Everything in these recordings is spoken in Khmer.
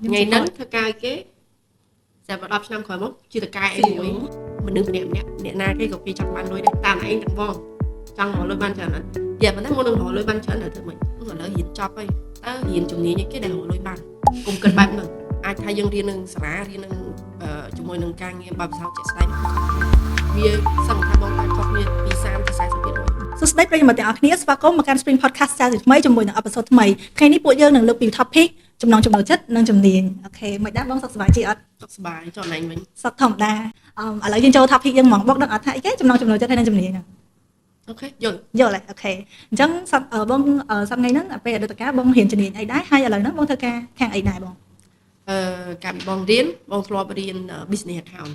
ngày nắng theo cài cái sẽ vào 10 năm khỏi mốc chỉ được cài em muối mình đừng niệm na cái cục kia chặt bàn đôi đấy tạm anh tặng bong trong họ lôi ban chờ nó giờ mình thấy môn đường họ lôi ban chờ là thử mình gọi là hiện cho ấy ta hiện chúng những cái đại họ lôi ban cùng cân ban mình ai thay dân riêng nâng xả riêng nâng chúng mình nâng càng nghe bao sao chạy sai vì xong thay bong tay cọc như vì sao thì sai biết rồi សួស្តីប្រិយមិត្តទាំងអស់គ្នាស្វាគមន៍មកកាន់ Spring Podcast ចាស់ថ្មីជាមួយនឹង episode ថ្មីថ្ងៃនេះពួកយើងនឹងលើកពី topic ចំណងចំណូលចិត្តនិងជំនាញអូខេមិនដែរបងសុខសប្បាយជីអត់ សុខសប្បាយចុះណែវិញ សុខធម្មតាឥឡូវយើងចូល topic យើងហ្មងបងដឹងអត់ថាអីគេចំណងចំណូលចិត្តហើយនិងជំនាញហ្នឹង អូខេយល់ហើយអូខេអញ្ចឹងបងសប្តាហ៍ហ្នឹងពេលអតីតកាលបងរៀនជំនាញអីដែរហើយឥឡូវហ្នឹងបងធ្វើការខាងអីដែរបងការបងរៀនបងធ្លាប់រៀន business account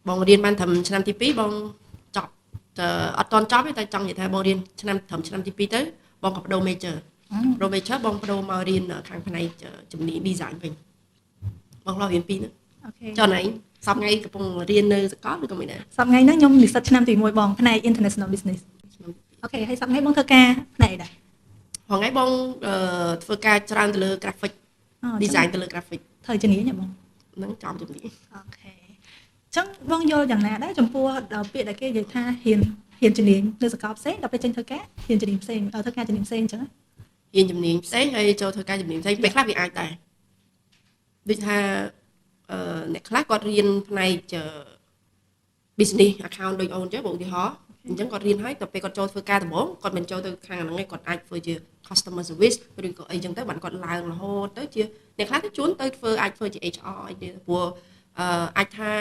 បងរៀនបានត្រឹមឆ្នាំទី2បងចប់អត់ទាន់ចប់ទេតែចង់និយាយថាបងរៀនឆ្នាំទី2ទៅបងក៏បដូរ major បងបដូរមករៀនខាងផ្នែកជំនាញ design វិញបងធ្លាប់រៀនពីរហ្នឹងអូខេចុះណៃសប្តាហ៍ថ្ងៃកំពុងរៀននៅសាកលឬក៏មិនដែរសប្តាហ៍ថ្ងៃហ្នឹងខ្ញុំនិស្សិតឆ្នាំទី1បងផ្នែក international business អូខេហើយសប្តាហ៍ថ្ងៃបងធ្វើការផ្នែកអីដែរថ្ងៃបងធ្វើការច្រើនទៅលើ graphic design ទៅលើ graphic ធ្វើជំនាញហ៎បងហ្នឹងចំជំនាញអូខេអញ្ចឹងបងយល់យ៉ាងណាដែរចំពោះពាក្យដែលគេនិយាយថាហ៊ានជំនាញនៅសាកលផ្សេងដល់ពេលចេញធ្វើការហ៊ានជំនាញផ្សេងធ្វើការជំនាញផ្សេងអញ្ចឹងហ៊ានជំនាញផ្សេងហើយចូលធ្វើការជំនាញផ្សេងពេលខ្លះវាអាចដែរដូចថាអ្នកខ្លះគាត់រៀនផ្នែក business account ដូចអូនចឹងបងឧទាហរណ៍អញ្ចឹងគាត់រៀនហើយតែពេលគាត់ចូលធ្វើការដំបូងគាត់មិនចូលទៅខាងហ្នឹងឯងគាត់អាចធ្វើជា customer service ឬក៏អីចឹងទៅបានគាត់ឡើងរហូតទៅជាអ្នកខ្លះទៅជួនទៅធ្វើអាចធ្វើជា HR អីទៀតព្រោះអាចថា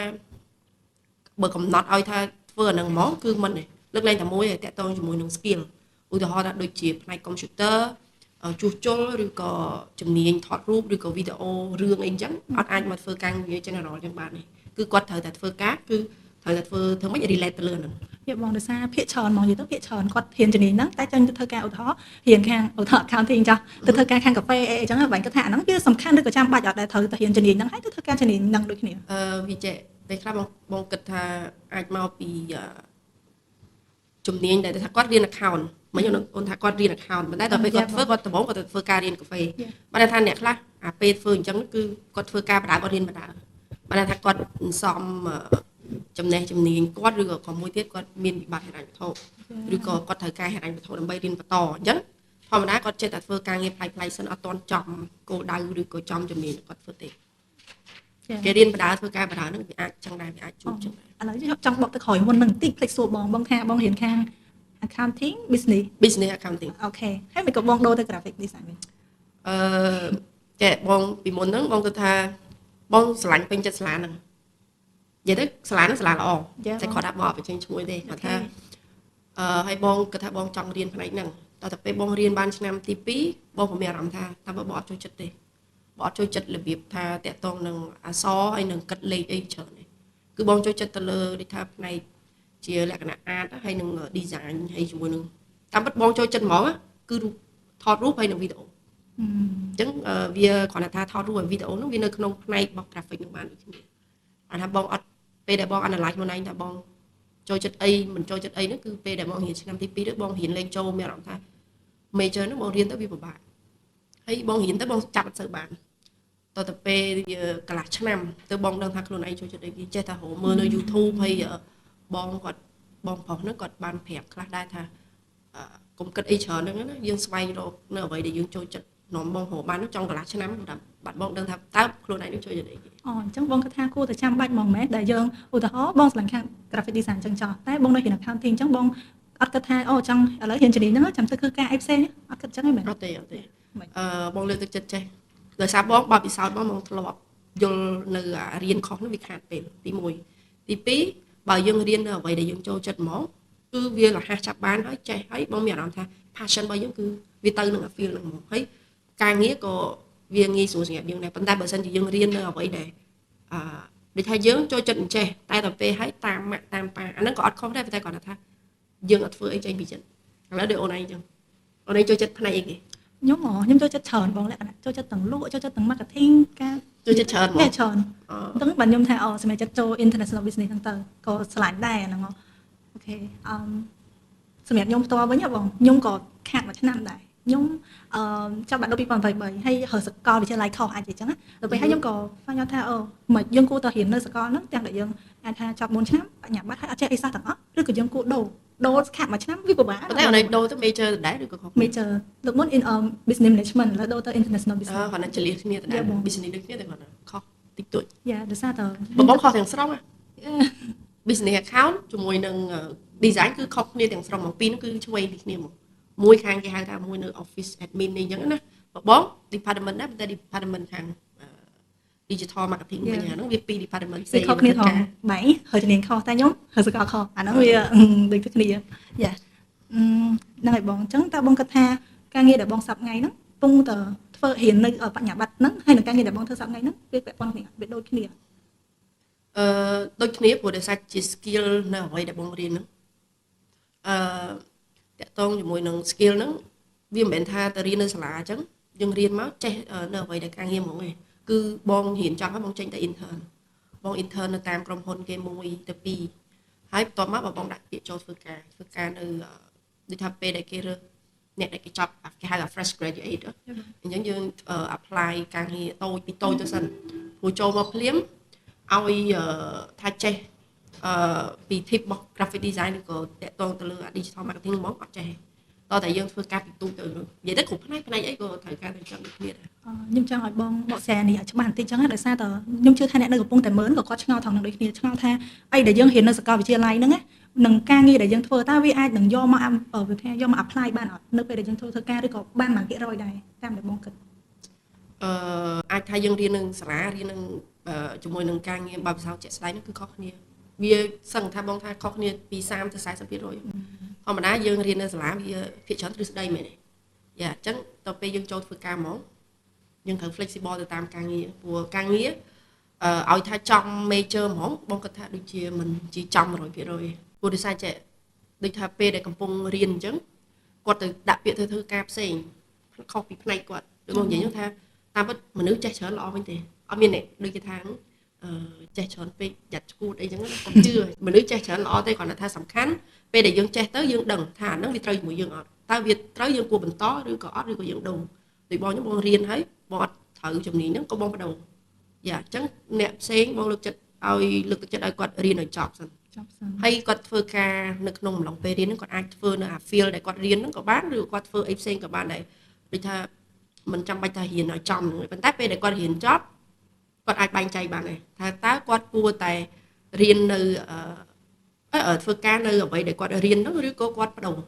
បើកំណត់ឲ្យថាធ្វើអាហ្នឹងហ្មងគឺមិនទេលើកលែងតែមួយតែតតងជាមួយនឹង skill ឧទាហរណ៍ថាដូចជាផ្នែក computer ជួសជុលឬក៏ជំនាញថតរូបឬក៏វីដេអូរឿងអីចឹងអត់អាចមកធ្វើការងារ general ចឹងបានទេគឺគាត់ត្រូវតែធ្វើការគឺត្រូវតែធ្វើមិន relate ទៅលើហ្នឹងវាបងដោយសារភាគច្រើនមកនិយាយទៅភាគច្រើនគាត់ហ៊ានជំនាញហ្នឹងតែចេញទៅធ្វើការឧទាហរណ៍រៀនខាងឧទាហរណ៍ accounting ចាស់ទៅធ្វើការខាងកាហ្វេអីចឹងបាញ់គាត់ថាអាហ្នឹងវាសំខាន់ឬក៏ចាំបាច់អត់ដែលត្រូវតែហ៊ានជំនាញហ្នឹងហើយទៅធ្វើការជំនាញហ្នឹងដូចគ្នាវាចេះពេលខ្លះបងគិតថាអាចមកពីជំនាញដែលថាគាត់រៀន account មិនអូនថាគាត់រៀន account ប៉ុន្តែដល់ពេលគាត់ដំបូងគាត់ទៅធ្វើការរៀនកាហ្វេបានថាអ្នកខ្លះអាពេលធ្វើអញ្ចឹងគឺគាត់ធ្វើការបដៅគាត់រៀនបដៅបានថាគាត់សំចំណេះជំនាញគាត់ឬក៏មួយទៀតគាត់មានវិបត្តិហិរញ្ញវត្ថុឬក៏គាត់ត្រូវការហិរញ្ញវត្ថុដើម្បីរៀនបន្តអញ្ចឹងធម្មតាគាត់ចេះតែធ្វើការងារផ្លៃៗសិនអត់ទាន់ចំគោលដៅឬក៏ចំជំនាញគាត់ធ្វើទេគេរៀនបដៅធ្វើការបដៅហ្នឹងវាអាចចឹងដែរវាអាចជួបចឹងដែរឥឡូវចង់បកទៅក្រោយមុននឹងបន្តិចភ្លេចសួរបងថាបងរៀនខាង accounting business accounting អូខេហើយមិនក៏បងដូរទៅ graphic design វិញចេះបងពីមុនហ្នឹងបងគិតថាបងស្រឡាញ់ពេញចិត្តសាលាហ្នឹងនិយាយទៅសាលាហ្នឹងសាលាល្អតែគាត់ដាក់មកបញ្ចេញឈ្មោះទេគាត់ថាហើយបងគិតថាបងចង់រៀនផ្នែកហ្នឹងតតែពេលបងរៀនបានឆ្នាំទី2បងក៏មានអារម្មណ៍ថាតើបងអត់ចូលចិត្តទេបងអត់ចូលចិត្តរបៀបថាតាក់ទងនឹងអក្សរហើយនឹងគិតលេខអីច្រើនទេគឺបងចូលចិត្តទៅលើដូចថាផ្នែកជាលក្ខណៈ art ហើយនឹង design ហើយជាមួយនឹងតាមពិតបងចូលចិត្តហ្មងគឺថតរូបហើយនឹងវីដេអូអញ្ចឹងវាគ្រាន់តែថាថតរូបហើយវីដេអូហ្នឹងវានៅក្នុងផ្នែករបស់ graphic ហ្នឹងបានដូចគ្នាគាត់ថាបងអត់ពេលដែលបង analyze ខ្លួនឯងថាបងចូលចិត្តអីមិនចូលចិត្តអីហ្នឹងគឺពេលដែលបងរៀនឆ្នាំទី2ទៅបងរៀនលេងចូលមានអារម្មណ៍ថា major ហ្នឹងបងរៀនទៅវាពិបាកហើយបងរៀនទៅបងចាប់អត់សូវបានតទៅពេលកន្លះឆ្នាំទៅបងដឹងថាខ្លួនឯងចូលចិត្តអីគេចេះថារកមើលនៅ YouTube ហើយបងប្រុសហ្នឹងគាត់បានប្រាប់ខ្លះដែរថាកុំគិតអីច្រើនហ្នឹងណាយើងស្វែងរកនៅអ្វីដែលយើងចូលចិត្តនាំបងរកបានចង់កន្លះឆ្នាំបាត់បងដឹងថាតើខ្លួនឯងនឹងចូលចិត្តអីគេអញ្ចឹងបងគិតថាគួរតែចាំបាច់ហ្មងមែនដែលយើងឧទាហរណ៍បងស្រឡាញ់ខាង graphic design អញ្ចឹងចោះតែបងនៅរៀន accounting អញ្ចឹងបងអត់គិតថាអូចង់ឥឡូវរៀនជំនាញហ្នឹងចាំទៅធ្វើការអីផ្សេងអត់គិតអញ្ចឹងទេមែនអត់ទេបងលើកទឹកចិត្តចេះដោយសារបងបបពិសោធន៍បងធ្លាប់យល់នៅរៀនខុសនោះវាខាតពេលទី1ទី2បើយើងរៀននៅអ្វីដែលយើងចូលចិត្តហ្មងគឺវារហ័សចាប់បានហើយចេះហើយបងមានអារម្មណ៍ថា passion របស់យើងគឺវាទៅនឹង feel ហ្នឹងហ្មងហើយការងារក៏វាងាយស្រួលសម្រាប់យើងដែរប៉ុន្តែបើសិនជាយើងរៀននៅអ្វីដែលដូចថាយើងចូលចិត្តអញ្ចេះតែដល់ពេលហើយតាមម៉ាក់តាមប៉ាអាហ្នឹងក៏អត់ខុសដែរតែគាត់ថាយើងអត់ធ្វើអីចេញពីចិត្តឥឡូវដូចអូនឯងអញ្ចឹងអូនឯងចូលចិត្តផ្នែកអីគេខ្ញុំចូលចិត្តច្រើនបងលក្ខណៈចូលចិត្តទាំងលក់ចូលចិត្តទាំង marketing ការចូលចិត្តច្រើនហ្មងច្រើនអញ្ចឹងបាទខ្ញុំថាសម្រាប់ចិត្តចូល international business ហ្នឹងទៅក៏ឆ្លាញ់ដែរហ្នឹងអូខេសម្រាប់ខ្ញុំផ្ទាល់វិញបងខ្ញុំក៏ខាតមួយឆ្នាំដែរ ខ្ញុំចាប់បាក់ដល់2023ហើយហើយសកលវិទ្យាល័យខុសអាចអញ្ចឹងណាដល់ពេលហើយខ្ញុំក៏ស្វែងយល់ថាមិនយើងគួរតែរៀននៅសកលហ្នឹងទាំងដែលយើងអាចថាចប់4ឆ្នាំបញ្ញាបត្រហើយអត់ចេះអីសោះទាំងអស់ឬក៏យើងគួរដូរខាត់មួយឆ្នាំវាពិបាកតែអានេះដូរទៅ major ដែរឬក៏ខុស major លោកមុន in business management ហើយដូរទៅ international business គាត់នឹងចលៀសគ្នាទៅដែរ business ដូចគ្នាតែគាត់ខុសតិចតួចយ៉ាដោយសារតែបងខុសទាំងស្រុង business account ជាមួយនឹង design គឺខុសគ្នាទាំងស្រុងមកពីរហ្នឹងគឺឆ្វេងពីគ្នាមកមួយខាងគេហៅថាមួយនៅ office admin នេះអញ្ចឹងណាបង department ដែរតែ department ខាង digital marketing វិញហ្នឹងវាពីរ department ផ្សេងខុសគ្នាផងបែរហើយជំនាញខុសតែខ្ញុំហើយសកលខុសអាហ្នឹងវាដូចគ្នាយ៉ាហ្នឹងហើយបងអញ្ចឹងតើបងគិតថាការងារដែលបងសប្ថ្ងៃហ្នឹងពងតើធ្វើរៀននៅបញ្ញាបត្រហ្នឹងហើយនឹងការងារដែលបងធ្វើសប្ថ្ងៃហ្នឹងវាពាក់ព័ន្ធគ្នាវាដូចគ្នាដូចគ្នាព្រោះដោយសារជា skill នៅអ្វីដែលបងរៀនហ្នឹងតាក់ទងជាមួយនឹង skill ហ្នឹងវាមិនមែនថាទៅរៀននៅសាលាអញ្ចឹងយើងរៀនមកចេះនៅអ្វីដែលការងារហ្មងឯងគឺបងរៀនចប់ហើយបងចេញទៅ intern បង intern នៅតាមក្រុមហ៊ុនគេ1ទៅ2ហើយបន្ទាប់មកបងដាក់ពាក្យចូលធ្វើការនៅដូចថាពេលដែលគេរើសអ្នកដែលគេចប់គេហៅថា fresh graduate អញ្ចឹងយើង apply ការងារតូចពីតូចទៅសិនព្រោះចូលមកភ្លាមឲ្យថាចេះពី tip របស់ graphic design ឬក៏តាក់ទងទៅលើ digital marketing ហ្មងអត់ចេះតោះតែយើងធ្វើការពីទូទៅនិយាយទៅគ្រប់ផ្នែកអីក៏ត្រូវការតែចង់ដូចគ្នាដែរខ្ញុំចង់ឲ្យបងបកស្រាយនេះឲ្យច្បាស់បន្តិចចឹងដោយសារតើខ្ញុំជឿថាអ្នកនៅកំពុងតែមើលក៏គាត់ឆ្ងល់ថងនឹងដូចគ្នាឆ្ងល់ថាអីដែលយើងរៀននៅសាកលវិទ្យាល័យហ្នឹងនឹងការងារដែលយើងធ្វើតើវាអាចនឹងយកមកវាថាយកមក apply បានអត់នៅពេលដែលយើងធ្វើការឬក៏បានបាន100%ដែរតាមដែលបងគិតអាចថាយើងរៀននឹងសាលារៀននឹងជាមួយនឹងការងារបើភាសាជាក់ស្ដែងហ្នឹងគឺខុសគ្នាវាសឹងថាបងថាខុសគ្នាពី30ទៅ40%ធម្មតាយើងរៀននៅសាលាវាភាគច្រើនទ្រឹស្ដីមែនទេយ៉ាអញ្ចឹងដល់ពេលយើងចូលធ្វើការហ្មងយើងត្រូវ flexible ទៅតាមការងារព្រោះការងារឲ្យថាចំ major ហ្មងបងគិតថាដូចជាមិនជាចំ 100% ព្រោះដោយសារចេះដូចថាពេលដែលកំពុងរៀនអញ្ចឹងគាត់ទៅដាក់ពាក្យធ្វើការផ្សេងខុសពីផ្នែកគាត់ដូចបងនិយាយថាតាមពិតមនុស្សចេះច្រើនល្អវិញទេអត់មានដូចគេថាចេះច្រើនពេកយ៉ាត់ឈួតអីចឹងកុំជឿមនុស្សចេះច្រើនល្អទេគ្រាន់តែថាសំខាន់ពេលដែលយើងចេះទៅយើងដឹងថាអាហ្នឹងវាត្រូវជាមួយយើងអត់តើវាត្រូវយើងគួរបន្តឬក៏អត់ឬក៏យើងដូរដូចបងខ្ញុំបងរៀនហើយបងអត់ត្រូវជំនាញហ្នឹងក៏បងបដូរយ៉ាអញ្ចឹងអ្នកផ្សេងបងលើកទឹកចិត្តឲ្យគាត់រៀនឲ្យចប់សិនហើយគាត់ធ្វើការនៅក្នុងអំឡុងពេលរៀនហ្នឹងគាត់អាចធ្វើនៅអា field ដែលគាត់រៀនហ្នឹងក៏បានឬគាត់ធ្វើអីផ្សេងក៏បានដែរដូចថាមិនចាំបាច់ថារៀនឲ្យចំហ្នឹងប៉ុន្តែពេលដែលគាត់រៀនចប់គាត់អាចបែងចែកបានដែរថាតើគាត់គួរតែរៀននៅធ្វើការនៅអ្វីដែលគាត់រៀនហ្នឹងឬក៏គាត់បដូរបង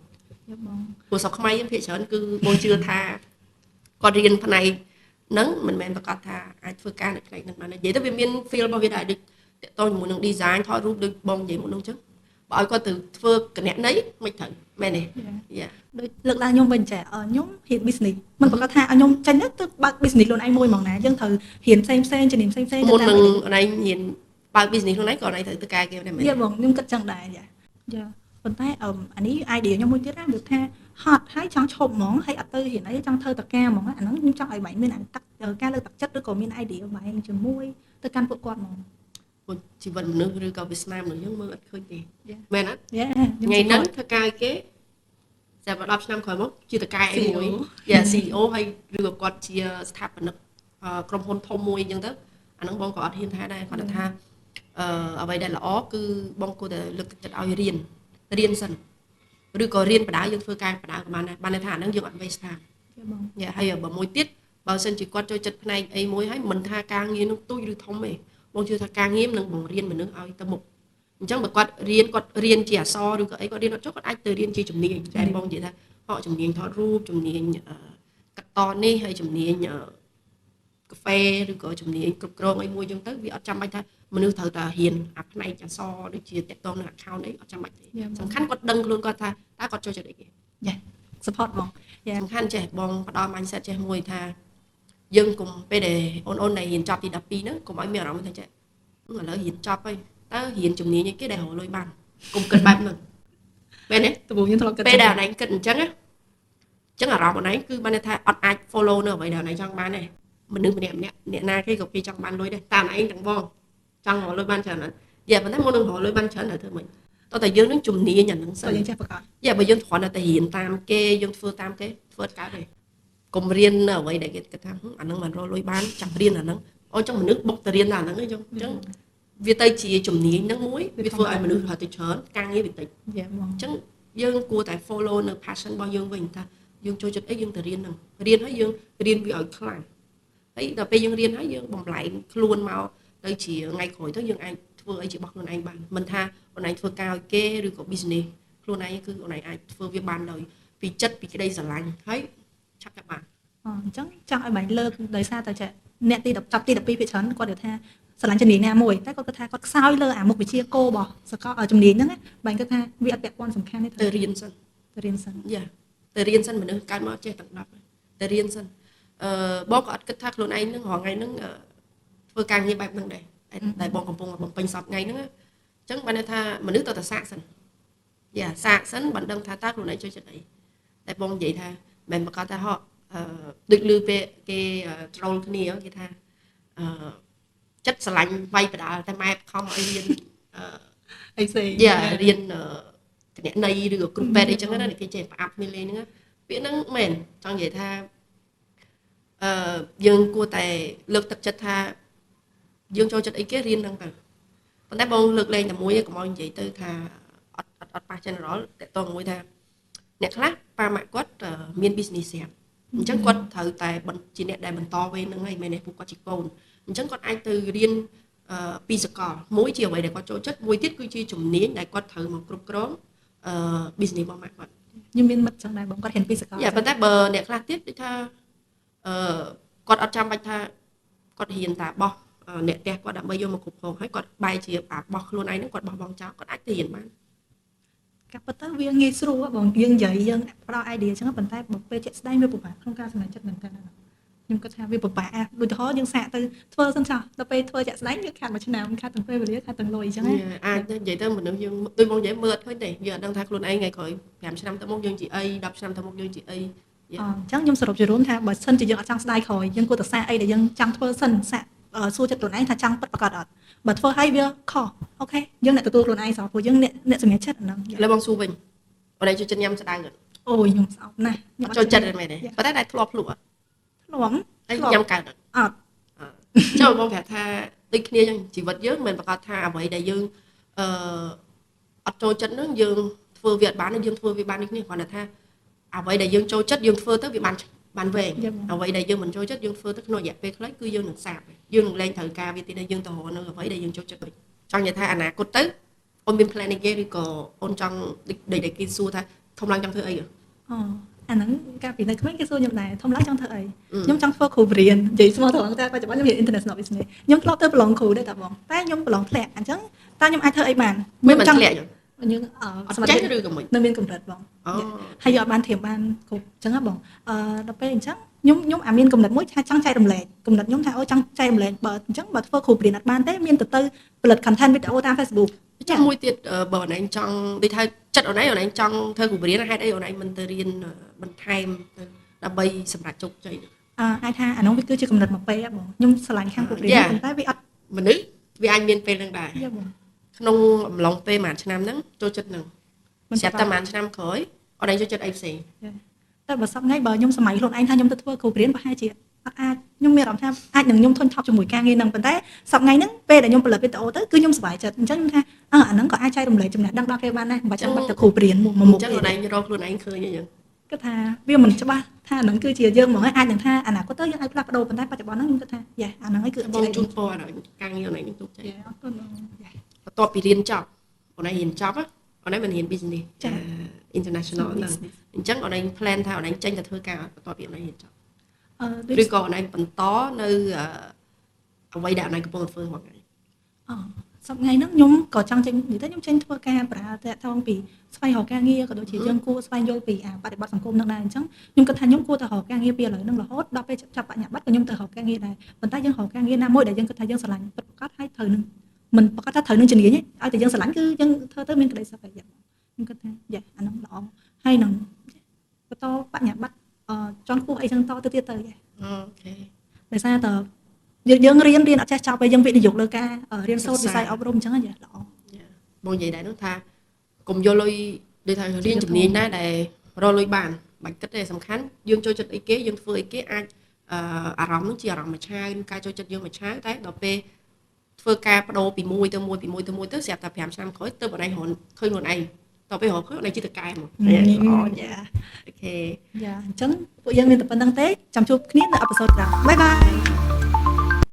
ព្រោះស្រុកខ្មែរយើងភាគច្រើនគឺបងជឿថាគាត់រៀនផ្នែកហ្នឹងមិនមែនប្រកាសថាអាចធ្វើការនៅផ្នែកហ្នឹងបាននិយាយទៅវាមាន feel របស់វាដែរដូចតកតជាមួយនឹង design ថតរូបដូចបងនិយាយមុនហ្នឹងអញ្ចឹងបើឲ្យគាត់ទៅធ្វើគណនេយ្យមិនត្រូវមែនទេយ៉ាដូចលើកឡើងខ្ញុំវិញចាខ្ញុំរៀន business មិនប្រកាសថាឲ្យខ្ញុំចេញទៅបើក business ខ្លួនឯងមួយហ្មងណាយើងត្រូវរៀនផ្សេងជំនាញផ្សេងមុននឹងអូនឯងរៀនបើក business ខ្លួនឯងក៏អូនឯងត្រូវទៅការគេដែរមែនទេបងខ្ញុំគិតចឹងដែរយ៉ាប៉ុន្តែអានេះ idea ខ្ញុំមួយទៀតណាវាថាហត់ហើយចង់ឈប់ហ្មងហើយអត់ទៅរៀនអីចង់ធ្វើតការហ្មងអាហ្នឹងខ្ញុំចង់ឲ្យបែងមានការលើកទឹកចិត្តឬក៏មាន idea បែងជាមួយទៅកាន់ពួកគាត់ហ្មងជីវិតមនុស្សឬក៏វាសនាមនុស្សយើងមើលអត់ឃើញទេមែនអត់ថ្ងៃហ្នឹងធ្វើការគេតែ10ឆ្នាំក្រោយមកជាតកែអីមួយយ៉ា CEO ហើយឬក៏គាត់ជាស្ថាបនិកក្រុមហ៊ុនធំមួយអញ្ចឹងទៅអាហ្នឹងបងក៏អត់ហ៊ានថាដែរគាត់ថាអ្វីដែលល្អគឺបងគួរតែលើកទឹកចិត្តឲ្យរៀនសិនឬក៏រៀនបដៅយើងធ្វើការបដៅក៏បានដែរបានថាអាហ្នឹងយើងអត់ waste time បងយ៉ាហើយបើមួយទៀតបើសិនជាគាត់ចូលចិត្តផ្នែកអីមួយហើយមិនថាការងារនោះទូចឬធំទេបងជឿថាការងារនឹងបង្រៀនមនុស្សឲ្យទៅមុខអញ្ចឹងបើគាត់រៀនជាអក្សរឬក៏អីគាត់រៀនអត់ចុះគាត់អាចទៅរៀនជាជំនាញតែបងនិយាយថាជំនាញថតរូបជំនាញកាត់តនេះហើយជំនាញកាហ្វេឬក៏ជំនាញគ្រប់គ្រងអីមួយអញ្ចឹងទៅវាអត់ចាំបាច់ថាមនុស្សត្រូវតែរៀនអាផ្នែកអក្សរដូចជាតាក់ទងនឹង account អីអត់ចាំបាច់ទេសំខាន់គាត់ដឹងខ្លួនគាត់ថាតើគាត់ចូលចិត្តអីគេយ៉ា support បងសំខាន់ចេះបងផ្ដល់ mindset ចេះមួយថាយើងកុំពេលដែលអូនដែលរៀនចប់ទី12ហ្នឹងកុំឲ្យមានអារម្មណ៍ថាចេះឥឡូវរៀនចប់ហើយតើរៀនជំនាញអីគេដែលរកលុយបានកុំគិតបែបហ្នឹងមែនទេដំបូងយើងធ្លាប់គិតពេលដែលអូនឯងគិតអញ្ចឹងអារម្មណ៍អូនឯងគឺបានថាអត់អាច follow នៅអ្វីដែលអូនឯងចង់បានទេមនុស្សម្នាក់អ្នកណាគេក៏គេចង់បានលុយដែរតែអូនឯងទាំងបងចង់រកលុយបានច្រើនណាស់យ៉ាប៉ុន្តែមុននឹងរកលុយបានច្រើនត្រូវធ្វើម៉េច តោះតែយើងនឹងជំនាញអាហ្នឹងសិ បើ ន យើងចេះប្រកប យ៉ាបើយើងគ្រាន់តែរៀនតាមគេយើងធ្វើតាមគេធ្វើកើតទេកុំរៀននៅអ្វីដែលគេគិតថាអាហ្នឹងមិនរកលុយបានចាំរៀនអាហ្នឹងអូចឹងមនុស្សបុកទៅរៀនតែអាហ្នឹងអញ្ចឹងវាទៅជាជំនាញហ្នឹងមួយវាធ្វើឲ្យមនុស្សរត់ទៅច្រើនការងារវាតិច យ៉ាបង អញ្ចឹងយើងគួរតែ follow នៅ passion របស់យើងវិញថាយើងចូលចិត្តអីយើងទៅរៀនហ្នឹងរៀនហើយយើងរៀនវាឲ្យខ្លាំងហើយដល់ពេលយើងរៀនហើយយើងបំលែងខ្លួនមកទៅជាថ្ងៃក្រោយទៅយើងអាចធ្វើអីជារបស់ខ្លួនឯងបានមិនថាខ្លួនឯងធ្វើការឲ្យគេឬក៏ business ខ្លួនឯងគឺខ្លួនឯងអាចធ្វើវាបានដោយពីចិត្តពីក្តីស្រឡាញ់ហើយឆាប់បាន អញ្ចឹងចង់ឲ្យបាញ់លើកដោយសារតែអ្នកទី10ចាប់ទី12ភាគច្រើនគាត់និយាយថាស្រឡាញ់ជំនាញណាមួយតែគាត់គិតថាគាត់ខ្សោយលើអាមុខវិជ្ជាគោរបស់សកលជំនាញហ្នឹងបាញ់គិតថាវាអត់ពាក់ព័ន្ធសំខាន់ទេ ទៅរៀនសិន ទៅរៀនសិន យ៉ាទៅរៀនសិនមនុស្សកើតមកចេះទាំង10ទៅរៀនសិនបងក៏អត់គិតថាខ្លួនឯងនឹងរងថ្ងៃហ្នឹងធ្វើការងារបែបហ្នឹងដែរតែបងកំពុងបំពេញសពថ្ងៃហ្នឹងអញ្ចឹងបានថាមនុស្សទៅតែសាកសិនយ៉ាសាកសិនបានដឹងថាតើខ្លួនឯងចូលចិត្តអីតែបងនិយាយថាមិនប្រកាសថាហោះដូចលឺពេលគេ troll គ្នាគេថាចិត្តស្រឡាញ់វាយបដាលតែម៉ែខំឲ្យរៀន អីផ្សេង យ៉ារៀនគណនេយ្យឬក៏គ្រូពេទ្យអីចឹងណាគេចេះប្រអាប់គ្នាលេងហ្នឹងពាក្យហ្នឹងមែនចង់និយាយថាយើងគួរតែលើកទឹកចិត្តថាយើងចូលចិត្តអីគេរៀនហ្នឹងទៅប៉ុន្តែបងលើកលែងតែមួយកុំឲ្យនិយាយទៅថាអត់ប៉ះ general តើតោះមួយថាអ្នកខ្លះប៉ាម៉ាក់គាត់មាន business ស្រាប់អញ្ចឹងគាត់ត្រូវតែជាអ្នកដែលបន្តវេនហ្នឹងហើយមែនទេពួកគាត់ជាកូនអញ្ចឹងគាត់អាចទៅរៀនពីសកលមួយជាអ្វីដែលគាត់ចូលចិត្តមួយទៀតគឺជាជំនាញដែលគាត់ត្រូវមកគ្រប់គ្រងbusiness របស់ម៉ាក់គាត់ ខ្ញុំមានមិត្តចឹងដែរបងគាត់រៀនពីសកល យ៉ាប៉ុន្តែបើអ្នកខ្លះទៀតដូចថាគាត់អត់ចាំបាច់ថាគាត់រៀនតែបោះអ្នកផ្ទះគាត់ដើម្បីយកមកគ្រប់គ្រងហើយគាត់បែរជាបោះខ្លួនឯងហ្នឹងគាត់បោះបង់ចោលគាត់អាចទៅរៀនបាន ការពិតទៅវាងាយស្រួលបងយើងនិយាយយើងផ្ដល់ idea ចឹងប៉ុន្តែបើពេលជាក់ស្ដែងវាពិបាកក្នុងការសម្រេចចិត្តមែនតើខ្ញុំគិតថាវាពិបាកដូចឧទាហរណ៍យើងសាកទៅធ្វើសិនចោះដល់ពេលធ្វើជាក់ស្ដែងយើងខាត់មួយឆ្នាំខាត់ទាំងពេលវេលាខាត់ទាំងលុយចឹងណា អាចនិយាយទៅមនុស្សយើងដូចបងនិយាយមើលអត់ឃើញទេយើងអត់ដឹងថាខ្លួនឯងថ្ងៃក្រោយ5ឆ្នាំទៅមុខយើងជាអី10ឆ្នាំទៅមុខយើងជាអី អញ្ចឹងខ្ញុំសរុបជារួមថាបើសិនជាយើងអត់ចង់ស្ដាយក្រោយយើងគួរតែសាកអីដែលយើងចង់ធ្វើសិនសាកសួរចិត្តខ្លួនឯងថាចង់ពិតប្រាកដអត់បើធ្វើឲ្យវាខុសអូខេយើងអ្នកទទួលខ្លួនឯងសោះព្រោះយើងអ្នកសម្រេចចិត្តហ្នឹង ឥឡូវបងសួរវិញបងឯងចូលចិត្តញ៉ាំស្ដៅអត់ អូយខ្ញុំស្អប់ណាស់ខ្ញុំ ចូលចិត្តមែនទេប៉ុន្តែតែធ្លាប់ភ្លក់អត់ ធ្លាប់ ហើយញ៉ាំកើតអត់ អត់ ចូលបងប្រាប់ថាដូចគ្នាចឹងជីវិតយើងមិនប្រកាសថាអ្វីដែលយើងអត់ចូលចិត្តហ្នឹងយើងធ្វើវាអត់បានយើងធ្វើវាបាននេះគ្នាគ្រាន់តែថាអ្វីដែលយើងចូលចិត្តយើងធ្វើទៅវាបានវែងអ្វីដែលយើងមិនចូលចិត្តយើងធ្វើទៅក្នុងរយៈពេលខ្លីគឺយើងនឹងសាបយើងនឹងលែងត្រូវការវាទៀតយើងទៅរកនៅអ្វីដែលយើងចូលចិត្តវិញចង់និយាយថាអនាគតទៅអូនមាន plan អីគេឬក៏អូនចង់ដូចគេសួរថាធំឡើងចង់ធ្វើអី អូអាហ្នឹងកាលពីនៅក្មេងគេសួរខ្ញុំដែរធំឡើងចង់ធ្វើអីខ្ញុំចង់ធ្វើគ្រូបរិញ្ញានិយាយស្មោះត្រង់តែបច្ចុប្បន្នខ្ញុំរៀន international business ខ្ញុំធ្លាប់ទៅប្រឡងគ្រូដែរតាបងតែខ្ញុំប្រឡងធ្លាក់អញ្ចឹងតើខ្ញុំអាចធ្វើអីបាន មិនចង់ធ្លាក់យើង យើងអត់ចេះឬក៏មិន នៅមានកម្រិតបង អូ ហើយយកបានធៀបបានគ្រប់អញ្ចឹងហ៎បងដល់ពេលអញ្ចឹងខ្ញុំអាមានកម្រិតមួយថាចង់ចែករំលែកកម្រិតខ្ញុំថាអូចង់ចែករំលែកបើអញ្ចឹងបើធ្វើគ្រូបរិញ្ញាអត់បានទេមានទៅផលិត content វីដេអូតាម Facebook ចាំមួយទៀតបើអូនឯងចង់ដូចថាចិត្តអូនឯងចង់ធ្វើគ្រូបរិញ្ញាហេតុអីអូនឯងមិនទៅរៀនបន្ថែមទៅដើម្បីសម្រាប់ជោគជ័យ អាចថាអានោះវាគឺជាកម្រិតមួយពេលបងខ្ញុំឆ្លាញ់ខាងគ្រូបរិញ្ញាប៉ុន្តែវាអត់ មនុស្សវាអាចមានពេលនឹងដែរ យ៉ាបង ក្នុងអំឡុងពេលមួយឆ្នាំហ្នឹងចូលចិត្តនឹងស្រាប់តែមួយឆ្នាំក្រោយអូនឯងចូលចិត្តអីផ្សេង តែបើសប្តាហ៍ថ្ងៃបើខ្ញុំសម័យខ្លួនឯងថាខ្ញុំទៅធ្វើគ្រូបរិញ្ញាប្រហែលជាអត់អាចខ្ញុំមានអារម្មណ៍ថាអាចនឹងខ្ញុំធន់ថប់ជាមួយការងារហ្នឹងប៉ុន្តែសប្តាហ៍ថ្ងៃហ្នឹងពេលដែលខ្ញុំផលិតវីដេអូទៅគឺខ្ញុំសប្បាយចិត្តអញ្ចឹងខ្ញុំថាអាហ្នឹងក៏អាចចែករំលែកចំណេះដឹងដល់គេបានដែរមិនបាច់ចាំបាច់ទៅគ្រូបរិញ្ញាមួយមុខ អញ្ចឹងអូនឯងរកខ្លួនឯងឃើញអីចឹង គិតថាវាមិនច្បាស់ថាហ្នឹងគឺជាយើងហ្មងអាចនឹងថាអនាគតទៅយើងអាចផ្លាស់ប្ដូរប៉ុន្តែបច្ចុប្បន្នហ្នឹងខ្ញុំគិតថាយ៉ាអាហ្នឹងឯងគឺ បងជូនពរឲ្យការងារអូនឯងជោគជ័យ អរគុណបង បន្ទាប់ពីរៀនចប់អូនឯងរៀនចប់អូនឯងមិនរៀន business international ហ្នឹងអញ្ចឹងអូនឯង plan ថាអូនឯងចេញទៅធ្វើការបន្ទាប់ពីអូនឯងរៀនចប់ឬក៏អូនឯងបន្តនៅអ្វីដែលអូនឯងកំពុងធ្វើហ្នឹង សប្តាហ៍ថ្ងៃហ្នឹងខ្ញុំក៏ចង់ចេញនិយាយទៅខ្ញុំចេញធ្វើការប្រាតាក់ទងពីស្វែងរកការងារក៏ដូចជាយើងគួរស្វែងយល់ពីបរិបទសង្គមហ្នឹងដែរអញ្ចឹងខ្ញុំគិតថាខ្ញុំគួរទៅរកការងារពីឥឡូវហ្នឹងរហូតដល់ពេលចាប់បញ្ញាបត្រក៏ខ្ញុំទៅរកការងារដែរប៉ុន្តែយើងរកការងារណាមួយដែលយើងគិតថាយើងស្រឡាញ់ពិតប្រាកដហើយត្រូវនឹងមិនប្រកាសថាត្រូវនឹងជំនាញឲ្យតែយើងស្រឡាញ់គឺយើងធ្វើទៅមានក្តីសុខហើយខ្ញុំគិតថាយ៉ាអាហ្នឹងល្អហើយនឹងបន្តបញ្ញាបត្រចង់គួរអីចឹងតទៅទៀតទៅយ៉ា អូខេ ដោយសារតែយើងរៀនអត់ចេះចប់ហើយយើងវិនិយោគលើការរៀនសូត្រវិស័យអប់រំអញ្ចឹងយ៉ាល្អ បងនិយាយដែរនោះថា កុំយកលុយដូចថារៀនជំនាញណាដែលរកលុយបានបាច់គិតទេសំខាន់យើងចូលចិត្តអីគេយើងធ្វើអីគេអាចអារម្មណ៍នឹងជាអារម្មណ៍មួយឆាវការចូលចិត្តយើងមួយឆាវតែដល់ពេលធ្វើការបដូរពីមួយទៅមួយពីមួយទៅមួយទៅស្រាប់តែ5ឆ្នាំក្រោយទៅបងឯងរនឃើញខ្លួនឯងតទៅពេលរកឃើញអូនឯងជាតកែមកអូយ៉ាអូខេ យ៉ាអញ្ចឹងពួកយើងមានតែប៉ុណ្្នឹងទេចាំជួបគ្នានៅអេពីសូតក្រោយបាយបាយ